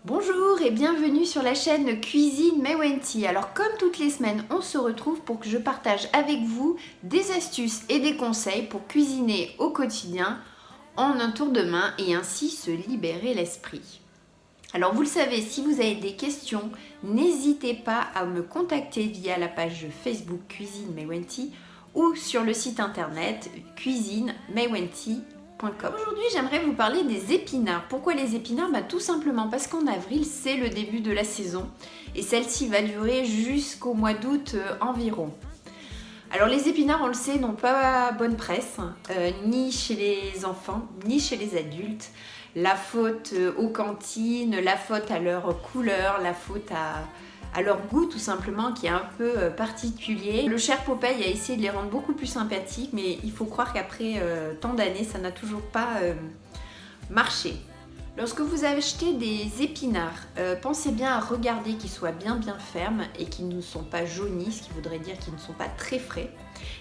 Bonjour et bienvenue sur la chaîne Cuisine Mewenti. Alors comme toutes les semaines, on se retrouve pour que je partage avec vous des astuces et des conseils pour cuisiner au quotidien en un tour de main et ainsi se libérer l'esprit. Alors vous le savez, si vous avez des questions, n'hésitez pas à me contacter via la page Facebook Cuisine Mewenti ou sur le site internet cuisinemewenti.com. Aujourd'hui, j'aimerais vous parler des épinards. Pourquoi les épinards? Tout simplement parce qu'en avril, c'est le début de la saison et celle-ci va durer jusqu'au mois d'août environ. Alors les épinards, on le sait, n'ont pas bonne presse, ni chez les enfants, ni chez les adultes. La faute aux cantines, la faute à leur couleur, la faute à leur goût tout simplement qui est un peu particulier. Le cher Popeye a essayé de les rendre beaucoup plus sympathiques, mais il faut croire qu'après tant d'années, ça n'a toujours pas marché. Lorsque vous achetez des épinards, pensez bien à regarder qu'ils soient bien fermes et qu'ils ne sont pas jaunis, ce qui voudrait dire qu'ils ne sont pas très frais.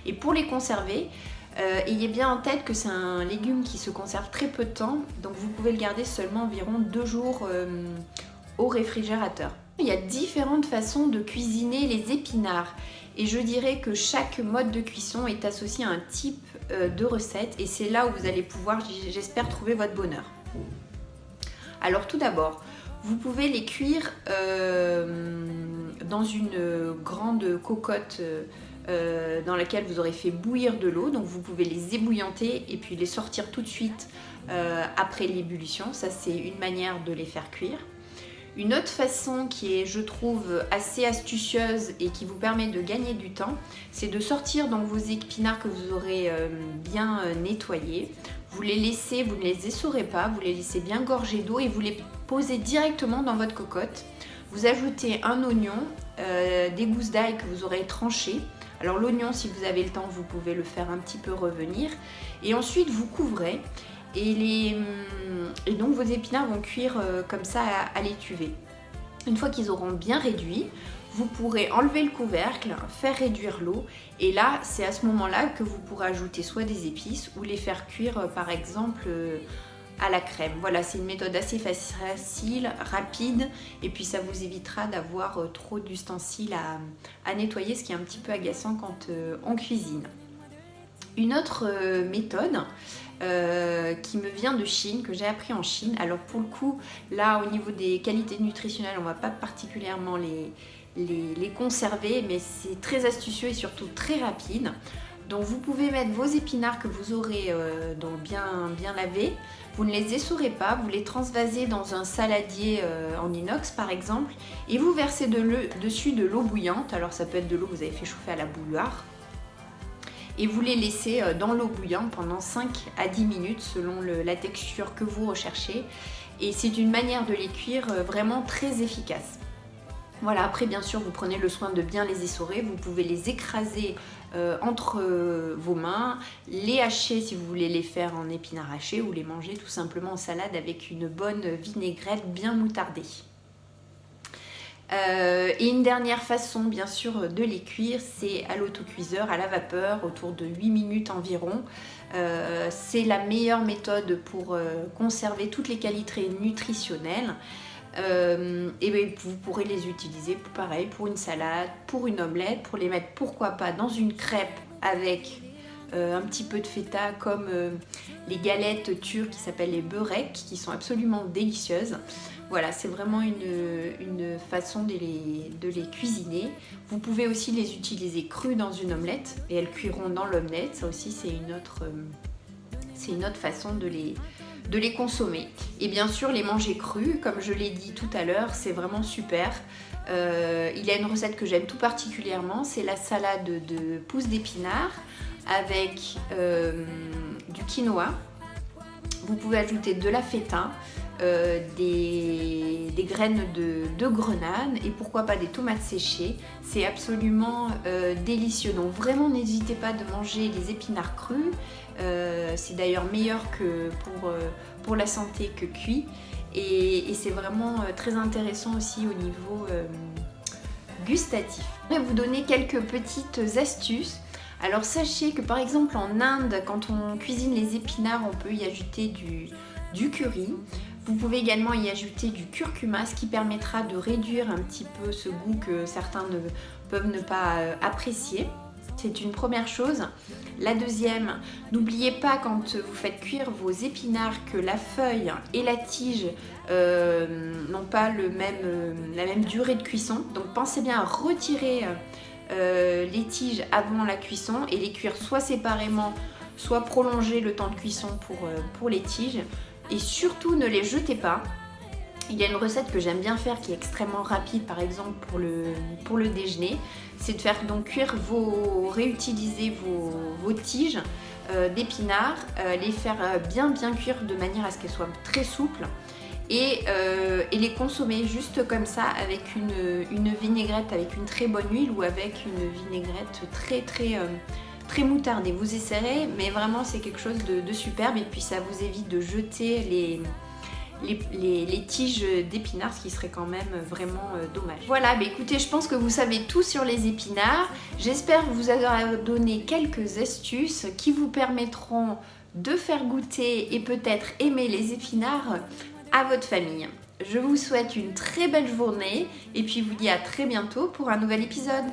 Et pour les conserver, ayez bien en tête que c'est un légume qui se conserve très peu de temps, donc vous pouvez le garder seulement environ 2 jours au réfrigérateur. Il y a différentes façons de cuisiner les épinards et je dirais que chaque mode de cuisson est associé à un type de recette et c'est là où vous allez pouvoir, j'espère, trouver votre bonheur. Alors tout d'abord, vous pouvez les cuire dans une grande cocotte dans laquelle vous aurez fait bouillir de l'eau. Donc vous pouvez les ébouillanter et puis les sortir tout de suite après l'ébullition. Ça, c'est une manière de les faire cuire. Une autre façon qui est, je trouve, assez astucieuse et qui vous permet de gagner du temps, c'est de sortir donc vos épinards que vous aurez bien nettoyés. Vous les laissez, vous ne les essorez pas, vous les laissez bien gorger d'eau et vous les posez directement dans votre cocotte. Vous ajoutez un oignon, des gousses d'ail que vous aurez tranchées. Alors l'oignon, si vous avez le temps, vous pouvez le faire un petit peu revenir. Et ensuite, vous couvrez. Et donc vos épinards vont cuire comme ça à l'étuvée. Une fois qu'ils auront bien réduit, vous pourrez enlever le couvercle, faire réduire l'eau et là c'est à ce moment-là que vous pourrez ajouter soit des épices ou les faire cuire par exemple à la crème. Voilà, c'est une méthode assez facile, rapide et puis ça vous évitera d'avoir trop d'ustensiles à nettoyer, ce qui est un petit peu agaçant quand on cuisine. Une autre méthode qui me vient de Chine, que j'ai appris en Chine. Alors pour le coup, là au niveau des qualités nutritionnelles, on ne va pas particulièrement les conserver, mais c'est très astucieux et surtout très rapide. Donc vous pouvez mettre vos épinards que vous aurez donc bien lavés. Vous ne les essorez pas, vous les transvasez dans un saladier en inox par exemple et vous versez dessus de l'eau bouillante. Alors ça peut être de l'eau que vous avez fait chauffer à la bouilloire. Et vous les laissez dans l'eau bouillante pendant 5 à 10 minutes selon la texture que vous recherchez. Et c'est une manière de les cuire vraiment très efficace. Voilà, après bien sûr vous prenez le soin de bien les essorer, vous pouvez les écraser entre vos mains, les hacher si vous voulez les faire en épinards hachés ou les manger tout simplement en salade avec une bonne vinaigrette bien moutardée. Et une dernière façon bien sûr de les cuire, c'est à l'autocuiseur, à la vapeur, autour de 8 minutes environ. C'est la meilleure méthode pour conserver toutes les qualités nutritionnelles. Et vous pourrez les utiliser pareil pour une salade, pour une omelette, pour les mettre pourquoi pas dans une crêpe avec un petit peu de feta comme les galettes turques qui s'appellent les börek qui sont absolument délicieuses. Voilà, c'est vraiment une façon de les cuisiner. Vous pouvez aussi les utiliser crues dans une omelette et elles cuiront dans l'omelette. Ça aussi, c'est une autre façon de les consommer. Et bien sûr, les manger crus, comme je l'ai dit tout à l'heure, c'est vraiment super. Il y a une recette que j'aime tout particulièrement, c'est la salade de pousses d'épinards avec du quinoa. Vous pouvez ajouter de la feta, des graines de grenade et pourquoi pas des tomates séchées. C'est absolument délicieux. Donc vraiment n'hésitez pas de manger les épinards crus. C'est d'ailleurs meilleur que pour la santé que cuit. Et c'est vraiment très intéressant aussi au niveau gustatif. Je vais vous donner quelques petites astuces. Alors sachez que par exemple en Inde, quand on cuisine les épinards, on peut y ajouter du curry. Vous pouvez également y ajouter du curcuma, ce qui permettra de réduire un petit peu ce goût que certains peuvent ne pas apprécier. C'est une première chose. La deuxième, n'oubliez pas quand vous faites cuire vos épinards que la feuille et la tige n'ont pas la même durée de cuisson. Donc pensez bien à retirer les tiges avant la cuisson et les cuire soit séparément, soit prolonger le temps de cuisson pour les tiges. Et surtout ne les jetez pas. Il y a une recette que j'aime bien faire qui est extrêmement rapide, par exemple pour le déjeuner. C'est de faire donc cuire réutiliser vos tiges d'épinards, les faire bien cuire de manière à ce qu'elles soient très souples et les consommer juste comme ça avec une vinaigrette, avec une très bonne huile ou avec une vinaigrette très moutardée. Vous essayerez, mais vraiment c'est quelque chose de superbe et puis ça vous évite de jeter les tiges d'épinards, ce qui serait quand même vraiment dommage. Voilà, bah écoutez, je pense que vous savez tout sur les épinards. J'espère vous avoir donné quelques astuces qui vous permettront de faire goûter et peut-être aimer les épinards à votre famille. Je vous souhaite une très belle journée et puis vous dis à très bientôt pour un nouvel épisode.